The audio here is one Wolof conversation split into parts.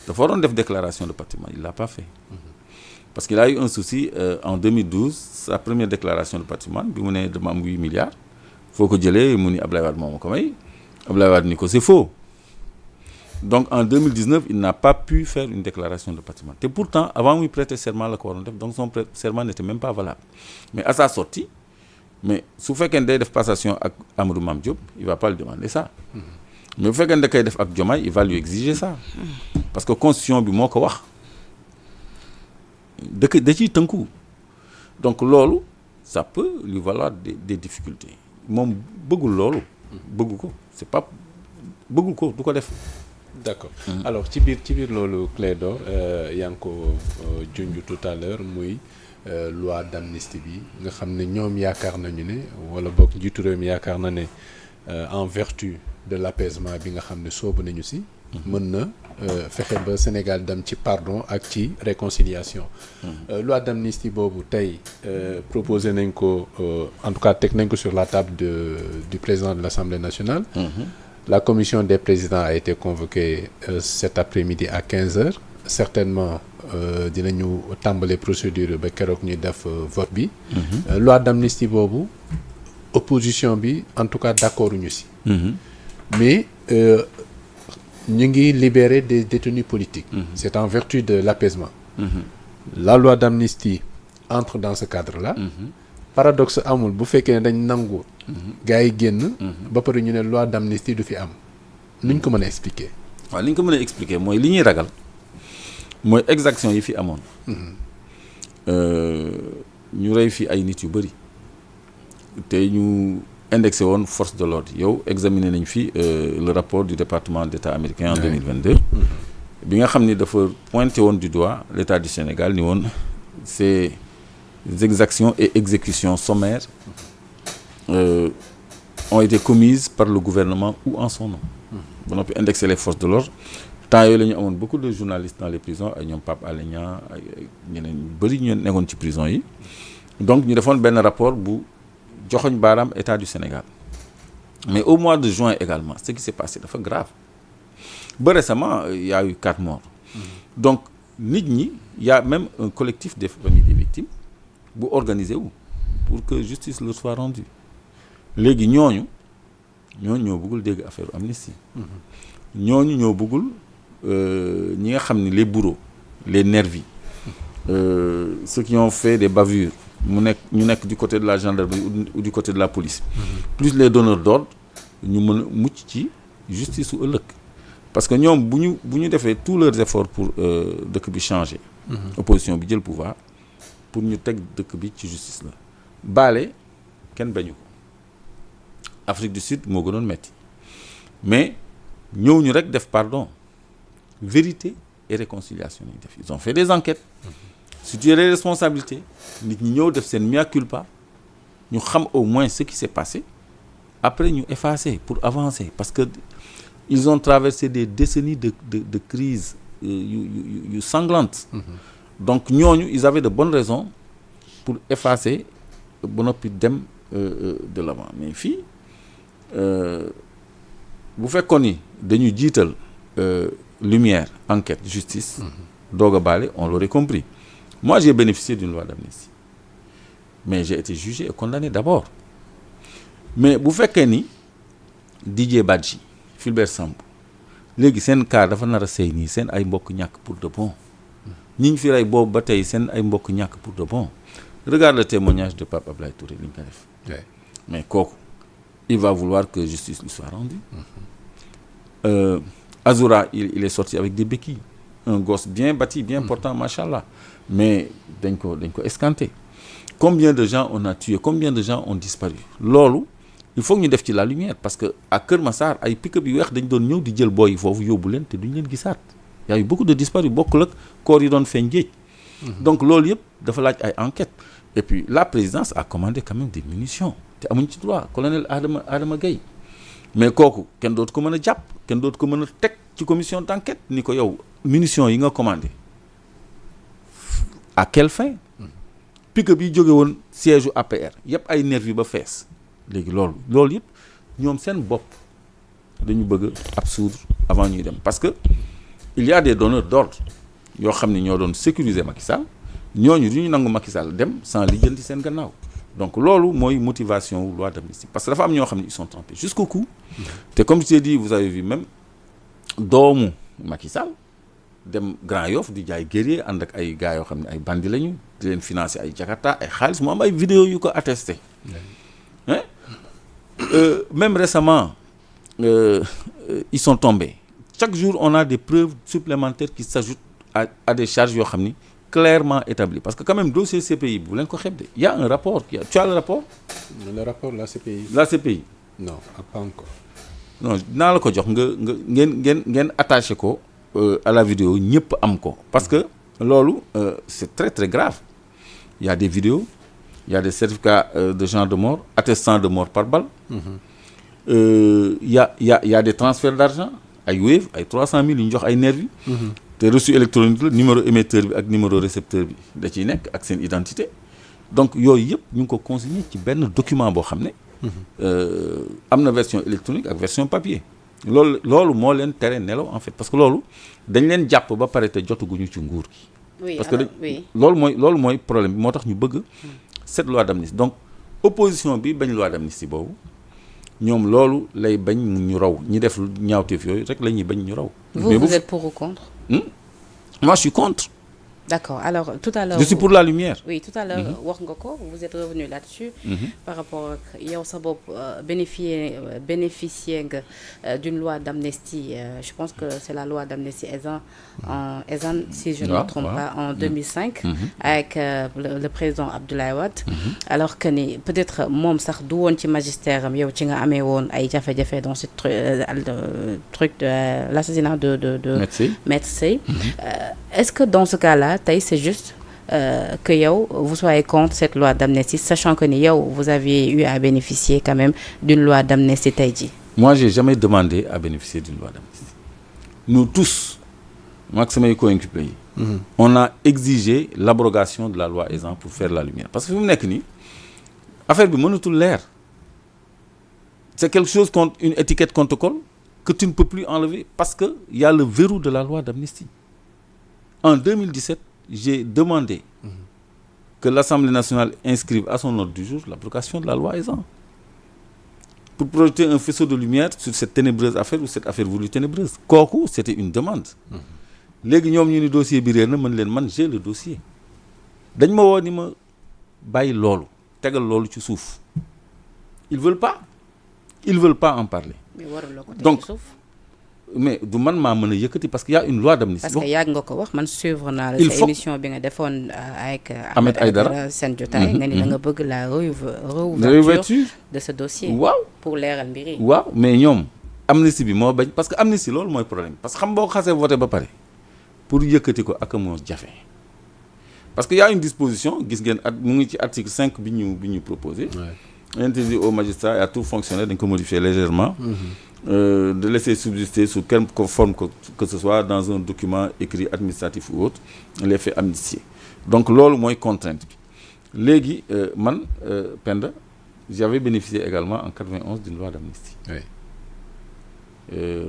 dafa waroon def déclaration de patrimoine il l'a pas fait parce qu'il a eu un souci en 2012 sa première déclaration de patrimoine bi mu ne dama am 8 milliards foo ko jëlee mu ni Ablaye Wade moo ma ko may Ablaye Wade ni ko c'est faux donc en 2019 il n'a pas pu faire une déclaration de patrimoine te pourtant avant muy prêter serment la ko waroon def donc son serment n'était même pas valable mais à sa sortie mais su fekkee ne day def passation ak Amadou Mame Diop il va pas lui demander ça mais bu fekkee ne da koy def ak Diomaye il va lui exiger ça parce que constitution bi moo ko wax da ciy tënku donc loolu ça peut lui valoir des difficultés moom bëggul loolu bëggu ko c'est pas bëggul ko du ko def d'accord alors ci biir loolu Clédor yaa ngi ko junj tout à l'heure muy loi d'amnistie bi nga xam ne ñoom yaakaar nañu ne wala boog njiitu réew mi yaakaar na ne en vertu de l'apaisement bi nga xam ne soobu nañu si mën na fexe ba Sénégal dem ci pardon ak ci réconciliation loi d'amnistie boobu tey proposé nañ ko en tout cas teg nañ ko sur la table du président de l'Assemblée nationale la commission des présidents a été convoquée cet après-midi à 15h certainement dinañu tàmbale procédure ba keroog ñuy def vote bi loi d'amnistie boobu opposition bi en tout cas d'accord ñu si mais ñu ngi libérer des détenus politiques c'est en vertu de l'apaisement la loi d'amnistie entre dans ce cadre-là paradoxe amul bu fekkee ne dañ nangu gars yi génn ba pare ñu ne loi d'amnistie du fi am nuñ ko mën a expliquer waaw li ñu ko mën a expliquer mooy li ñuy ragal mooy exaction yi fi amoon ñu rey fi ay nit yu bëri te ñu indexé woon force de l'ordre yow examiné nañ fi le rapport du département d'État américain en 2022 bi nga xam ni dafa pointé woon du doigt l'État du Sénégal ni woon ces exactions et exécutions sommaires ont été commises par le gouvernement ou en son nom ba noppi indexé les forces de l'ordre temps yooyu la ñu amoon beaucoup de journalistes dans les prisons ay ñoom Pape Alé Niang ay ñeneen ñu bëri ñu nekkoon ci prison yi donc ñu defoon benn rapport bu joxoñ baaraam État du Sénégal mais au mois de juin également ce qui s'est passé dafa grave ba récemment il y a eu 4 morts donc nit ñi il y a même un collectif des familles des victimes bu organisé wu pour que justice leur soit rendue léegi ñooñu ñoo bëggul dégg affaire amnistie ñooñu ñoo bëggul ñi nga xam ni les bourreaux les nervis ceux qui ont fait des bavures ñu nekk du côté de la gendarmerie ou du côté de la police plus les donneurs d'ordre ñu mën a mucc ci justice su ëllëg parce que ñoom bu ñu defee tous leurs efforts pour dëkk bi changer opposition bi jël pouvoir pour ñu teg dëkk bi ci justice la baale kenn bañu ko Afrique du Sud moo gënoon metti mais ñëw ñu rek def pardon vérité et réconciliation lañu def ils ont fait des enquêtes situer les responsabilités nit ñi ñëw def seen mea culpa ñu xam au moins ce qui s'est passé après ñu effacer pour avancer parce que ils ont traversé des décennies de crises yu sanglantes donc ñooñu ils avaient de bonnes raisons pour effacer ba noppi dem de l'avant mais fii bu fekkoon ni dañu jiital lumière enquête justice doog a baale on l'aurait compris moi j'ai bénéficié d'une loi d'amnistie mais j'ai été jugé et condamné d'abord mais bu fekkee ni Didier Badji Fulbert Sambou léegi seen cas dafa nar a sey nii seen ay mbokk ñàkk pour de bon ñi ñu fi rey boobu ba tey seen ay mbokk ñàkk pour de bon regarde le témoignage de Pape Ablaye Touré li ñu ko def mais kooku il va vouloir que justice lui soit rendue Azoura il est sorti avec des béquilles un gosse bien bâti bien portant machallah mais dañ ko escanté combien de gens on a tué combien de gens ont disparu loolu il faut que ñu def ci la lumière parce que à Kër Massar ay pick-up yu weex dañ doon ñëw di jël booy yi foofu yóbbu leen te duñ leen gisaat y a eu beaucoup de disparus bokkul ak corps yi doon feeñ géej donc loolu yëpp dafa laaj ay enquêtes et puis la présidence a commandé quand même des munitions te amuñ ci droit colonel Adama Gaye mais kooku kenn dootu ko mën a jàpp kenn dootu ko mën a teg ci commission d'enquête ni ko yow munitions yi nga commandé à quelle fin pick-up yi jóge woon siège u APR yëpp ay nervi ba fees léegi loolu yëpp ñoom seen bopp dañu bëgg absoudre avant ñuy dem parce que il y a des donneurs d'ordre yoo xam ne ñoo doon sécuriser Macky Sall ñooñu du ñu nangu Macky Sall dem sans lijjanti seen gannaaw donc loolu mooy motivation wu loi d'amnistie parce que dafa am ñoo xam ne ils sont trempés jusqu'au cou te comme je t'ai dit vous avez vu même doomu Macky Sall dem Grand Yoff di jaay guerrier ànd ak ay gars yoo xam ne ay bandi lañu di leen financer ay Jakarta ay xaalis mu am ay vidéo yu ko attesté hein même récemment ils sont tombés chaque jour on a des preuves supplémentaires qui s'ajoutent à des charges yoo xam ni clairement établies parce que quand même dossier CPI bu leen ko xeeb de il y a un rapport tu as le rapport la CPI la CPI non pas encore non dinaa la ko jox nga ngeen attaché ko à la vidéo ñëpp am ko parce que loolu c'est très très grave il y a des vidéos il y a des certificats de gens de mort attestant de mort par balle il y a des transferts d'argent ay Wave ay 300 000 yu ñu jox ay nervi te reçu électronique la numéro émetteur bi ak numéro récepteur bi da ciy nekk ak seen identité donc yooyu yëpp ñu ngi ko consigné ci benn document boo xam ne am na version électronique ak version papier loolu moo leen tere nelaw en fait parce que loolu dañ leen jàpp ba pare te jotaguñu ci nguur gi oui parce que loolu mooy problème bi moo tax ñu bëgg cette loi d'amnistie donc opposition bi bañ loi d'amnistie boobu ñoom loolu lay bañ ñu raw ñi def ñaawteef yooyu rek la ñuy bañ ñu raw. vous êtes pour ou contre? Moi je suis contre. D'accord. Alors tout à l'heure je suis pour la lumière. Oui, tout à l'heure wax nga ko vous êtes revenu là-dessus. Par rapport ak yow sa bopp bénéficier nga d'une loi d'amnistie je pense que c'est la loi d'amnistie Ezzan si je ne me trompe pas en 2005 avec le président Abdoulaye Wade. Alors que ni peut-être moom sax du woon ci magistère am yow ci nga amee woon ay jafe-jafe dans ce truc de l'assassinat de Maître Sèye. Est-ce que dans ce cas-là tey c'est juste que yow vous soyez contre cette loi d'amnistie sachant que ni yow vous avez eu à bénéficier quand même d'une loi d'amnistie tey jii. Moi j'ai jamais demandé à bénéficier d'une loi d'amnistie. Nous tous maag samay co-inculpés yi on a exigé l'abrogation de la loi Ezzan pour faire la lumière parce que fi mu nekk nii affaire bi mënatul leer c'est quelque chose contre une étiquette qu'on te colle que tu ne peux plus enlever parce que il y a le verrou de la loi d'amnistie. En 2017, j'ai demandé que l'Assemblée nationale inscrive à son ordre du jour l'abrogation de la loi Ezzan pour projeter un faisceau de lumière sur cette ténébreuse affaire ou cette affaire voulue ténébreuse. Kooku c'était une demande. Léegi ñoom ñu ni dossier bi réer na mën leen man j'ai le dossier dañ ma woo ni ma bàyyi loolu tegal loolu ci suuf ils veulent pas en parler. Mais waruloo ko teg donc ci suuf. mais du man maa mën a yëkkati parce que y a une loi d'amnistie. parce que yàgg nga ko wax man suivre naa la sa émission bi nga defoon avec Ahmed Aïdara seen jotaay nga ni da nga bëgg la réouverture de ce dossier. waaw pour leeral mbir yi. waaw mais ñoom amnistie bi moo bañ parce que amnistie loolu mooy problème parce que xam boo xasee voté ba pare pour yëkkati ko ak moo jafe parce que y a une disposition gis ngeen mu ngi ci article 5 bi ñu proposé. interdit aux magistrats et à tout fonctionnaire dañ ko modifier légèrement. De laisser subsister sous quelque forme que ce soit dans un document écrit administratif ou autre les faits amnistiés donc loolu mooy contrainte bi léegi man Penda j'avais bénéficié également en 91 d'une loi d'amnistie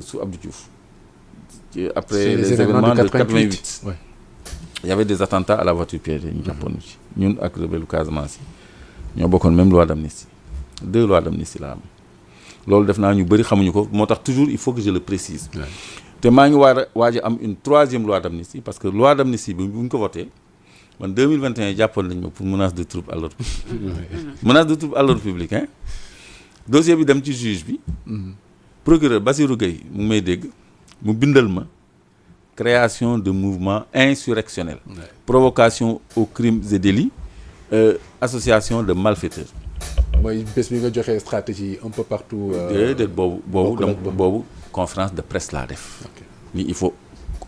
sous Abdou Diouf après les événements de 88 il y avait des attentats à la voiture piégée ñu jàppoon ci ñun ak rebelle Casamance yi ñoo bokkoon même loi d'amnistie 2 lois d'amnistie la am loolu def naa ñu bëri xamuñu ko moo tax toujours il faut que je le précise te maa ngi waaj a am une 3e loi d'amnistie parce que loi d'amnistie bi bu ñu ko voté man 2021 jàppoon nañ ma pour menace de trouble à l'ordre public menace de trouble à l'ordre public hein dossier bi dem ci juge bi procureur Bassirou Gueye mu may dégg mu bindal ma création de mouvement insurrectionnel provocation aux crimes et délits association de malfaiteurs. mooy bés bi nga joxee stratégie un peu partout. déedéet boobu conférence de presse laa def. ni il faut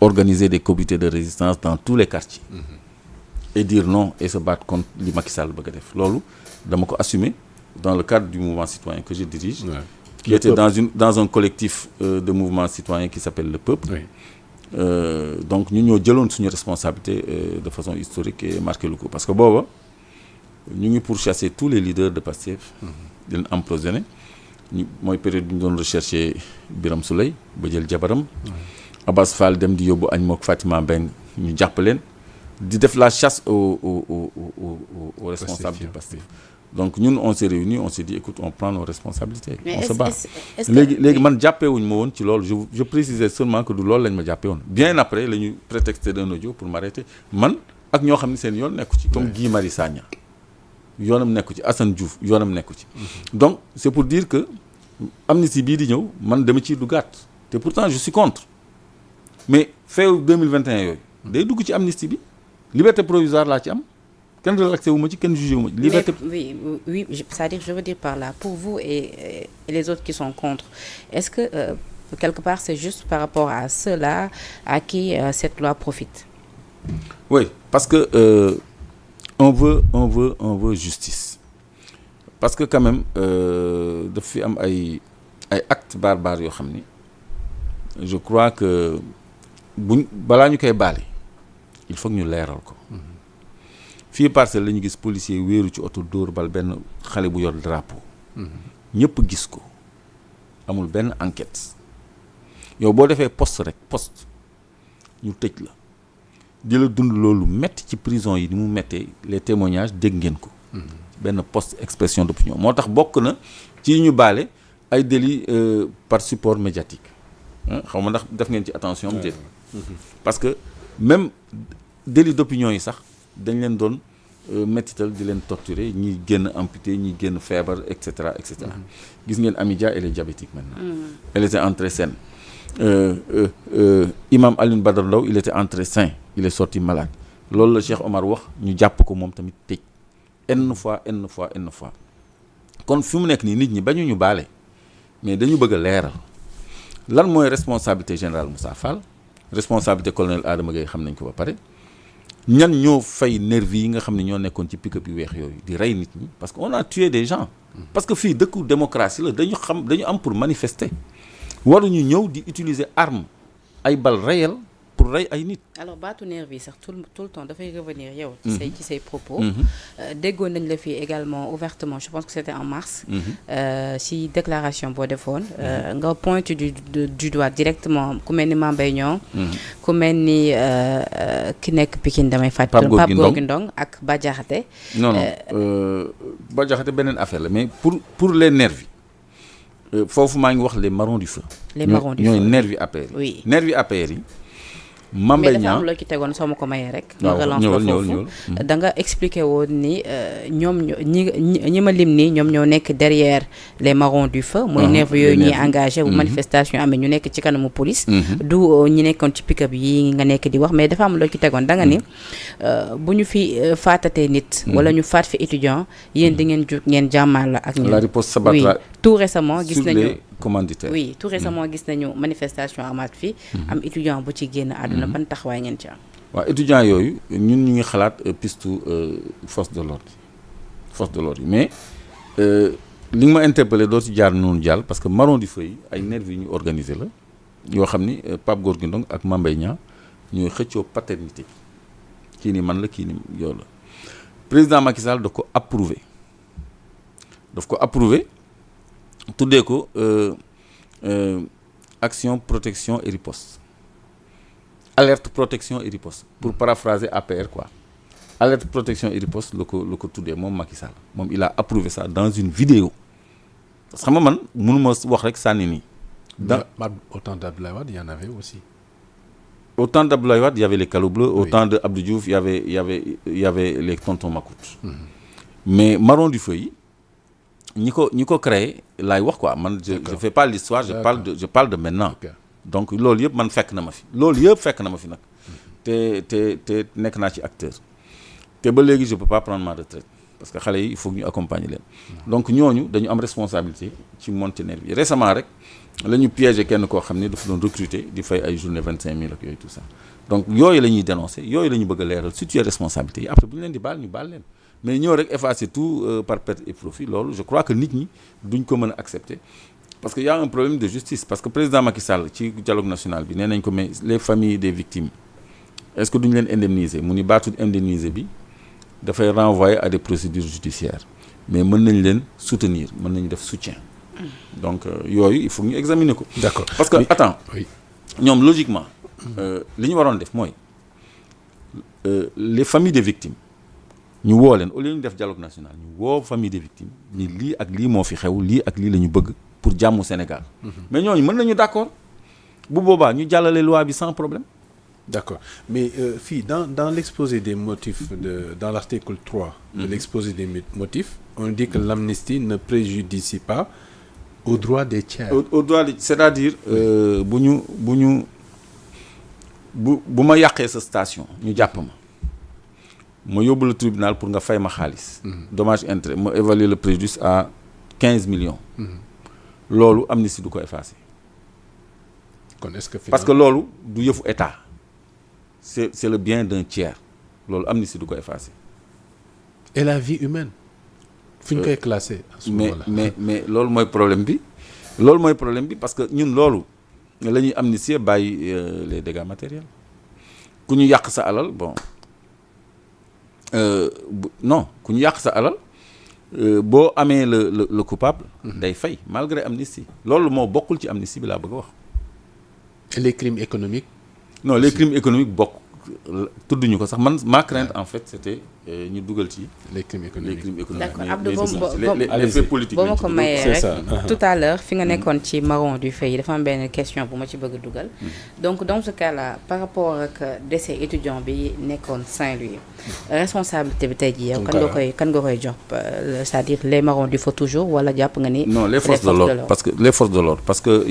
organiser des comités de résistance dans tous les quartiers. et dire non et se battre contre li Macky Sall bëgg a def loolu dama ko assumer dans le cadre du mouvement citoyen que je dirige. qui était dans un collectif de mouvement citoyen qui s'appelle le Peuple. Donc ñu ñoo jëloon suñu responsabilité de façon historique et marqué lu ko parce que booba ñu ngi pourchasser tous les leaders de Pastef di leen emprisonner mooy période bi ñu doon rechercher Birame Souleye ba jël jabaram Abass Fall dem di yóbbu añ mook Fatima Mbeng ñu jàpp leen di def la chasse aux responsables du Pastef. Donc ñun on s'est réunis, on s'est dit écoute, on prend nos responsabilités. Mais on se bat. léegi man jàppeewuñu ma woon ci loolu je précisais seulement que du loolu lañ ma jàppee woon. Bien après la ñu prétexté d'un audio pour m'arrêter man ak ñoo xam ne seen yoon nekku ci. comme Guy Marius Sagna yoonam nekku ci, Assane Diouf yoonam nekku ci. Donc c'est pour dire que amnistie bii di ñëw man dama ciy duggaat te pourtant je suis contre mais feew 2021 yooyu day dugg ci amnistie bi liberté provisoire laa ci am. Kenn relaxé wu ma ci kenn jugé wu ma ci liberté. Oui, c'est-à-dire je veux dire par là pour vous et les autres qui sont contre, est-ce que quelque part c'est juste par rapport à ceux-là à qui cette loi profite? Oui, parce que on veut justice. Parce que quand même daf fi am ay actes barbares yoo xam ni je crois que balaa ñu koy baale il faut que ñu leeral ko. fii Parcelles la ñu gis policier wéeru ci oto dóor bal benn xale bu yor drapeau. ñëpp gis ko amul benn enquête yow boo defee poste ñu tëj la di la dund loolu metti ci prison yi ni mu mettee les témoignages dégg ngeen ko. benn poste expression d'opinion moo tax bokk na ci ñu baale ay délits par support médiatique xaw ma ndax def ngeen ci attention mu déet parce que même délit d'opinion yi sax dañ leen doon mettital di leen torturer ñi génn amputé ñi génn feebar et cetera et cetera. gis ngeen Amidia elle est diabétique maintenant. Elle était entrée saine. Imam Alioune Badara Ndao il était entré sain il est sorti malade loolu la Cheikh Omar wax ñu jàpp ko moom tamit tëj n fois kon fi mu nekk nii nit ñi bañu ñu baale mais dañu bëgg a leeral lan mooy responsabilité générale Moussa Fall responsabilité colonel Adama Gaye xam nañ ko ba pare. ñan ñoo fay nervi yi nga xam ne ñoo nekkoon ci pick-up yu weex yooyu di rey nit ñi parce que on a tué des gens parce que fii dëkku démocratie la dañu am pour manifester waruñu ñëw di utiliser arme ay balles réelles pour rey ay nit. alors baatu nervi sax tout le temps dafay revenir yow. ci say propos. déggoon nañ la fii également ouvertement je pense que c'était en mars. ci déclaration boo defoon. nga pointe du doigt directement ku mel ni Mame Mbaye Niang. ku mel ni ki nekk Pikine damay fàtte. Pape Gorgui Ndong ak Bah Diakhaté. non Bah Diakhaté beneen affaire la mais pour les nervis foofu maa ngi wax les marrons du feu. les marrons du feu ñooy nervis APR yi. oui nervis APR yi. Mame Mbaye Niang mais dafa am loo ci tegoon soo ma ko mayee rek. ma relance ko foofu da nga expliqué woon ni ñoom ñi ma lim nii ñoom ñoo nekk derrière les marrons du feu. mooy nervis yooyu ñuy engagé bu manifestation amee ñu nekk ci kanamu police. du ñi nekkoon ci pick-up yi nga nekk di wax mais dafa am loo ci tegoon da nga ni bu ñu fi faatatee nit. wala ñu faat fi étudiant yéen di ngeen jug ngeen jàmmaar la ak ñun. la riposte s'abattra tout récemment gis nañu commanditaire. oui tout récemment gis nañu manifestation amaat fi am étudiant bu ci génn àdduna ban taxawaay ngeen ci am. waaw étudiants yooyu ñun ñu ngi xalaat pistu force de l'ordre yi mais li nga ma interpellé doo ci jaar noonu jàll parce que marron du feu yi ay nervis yi ñu organisé la yoo xam ni Pape Gorgui Ndong ak Mame Mbaye Niang ñooy xëccoo paternité kii ni man la kii ni yow la président Macky Sall daf ko approuvé tuddee ko action protection et riposte alerte protection et riposte pour paraphraser APR quoi alerte protection et riposte la ko tuddee moom Macky Sall moom il a approuvé ça dans une vidéo parce que xam nga man mënuma wax rek sànni nii. au temps d'Abdoulaye Wade il y en avait aussi. Au temps d'Abdoulaye Wade il y avait les calots bleus. Au temps de Abdou Diouf il y avait les tontons Macoute. Mais marron du feu yi ñi ko créé laay wax quoi man je fais pas l'histoire je parle de maintenant. Donc loolu yëpp man fekk na ma fi nag te nekk naa ci acteur te ba léegi je peux pas prendre ma retraite parce que xale yi il faut que ñu accompagner leen donc ñooñu dañu am responsabilité ci montagne bi récemment rek la ñu piégé kenn koo xam ne dafa doon recruter di fay ay journée 25 000 ak yooyu tout ça donc yooyu la ñuy dénoncer yooyu la ñu bëgg a leeral situer responsabilité yi après bu ñu leen di baal ñu baal leen mais ñëw rek effacer tout par perte et profit loolu je crois que nit ñi duñ ko mën a accepter parce que y a un problème de justice parce que président Macky Sall ci dialogue national bi nee nañ ko mais les familles des victimes est-ce que duñ leen indemniser mu ni baatu indemniser bi dafay renvoyer à des procédures judiciaires mais mën nañ leen soutenir mën nañu def soutien donc yooyu il faut ñu examiner ko. D'accord parce que attends ñoom logiquement li ñu waroon def mooy les familles des victimes ñu woo leen au lieu ñu def dialogue national ñu woo famille des victimes ni lii ak lii moo fi xew lii ak lii la ñu bëgg pour jàmmu Sénégal. mais ñooñu mën nañu d'accord bu boobaa ñu jàllale loi bi sans problème. D'accord mais fii dans l'exposé des motifs dans l'article 3 de l'exposé des motifs on dit que l'amnistie ne préjudicie pas aux droits des tiers. au droit c'est-à-dire bu ma yàqee sa station ñu jàpp ma yóbbu le tribunal pour nga fay ma xaalis. dommage intérêt ma évaluer le préjudice à 15 millions. loolu amnistie du ko effacer. kon est-ce que parce que loolu du yëfu état c'est le bien d'un tiers loolu amnistie du ko effacer. et la vie humaine. fu ñu koy classer à ce moment-là. mais loolu mooy problème bi. loolu mooy problème bi parce que ñun loolu la ñuy amnistier bàyyi les dégâts matériels ku ñu yàq sa alal bon non ku ñu yàq sa alal boo amee le coupable. day fay malgré amnistie. loolu moo bokkul ci amnistie bi laa bëgg a wax. et les crimes économiques. non les crimes économiques bokk tudduñu ko sax man ma crainte en fait c'était ñu dugal ci. les crimes économiques. D'accord Abdou les faits politiques. boo ma ko mayee rek ça. tout à l'heure fi nga nekkoon ci marron du feu yi dafa am benn question bu ma ci bëgg a dugal. donc dans ce cas-là par rapport ak décès étudiant bi nekkoon Saint-Louis responsabilité bi tey jii yow kan nga koy jox c'est-à-dire les marrons du feu toujours wala jàpp nga ni. non les forces de l'ordre parce que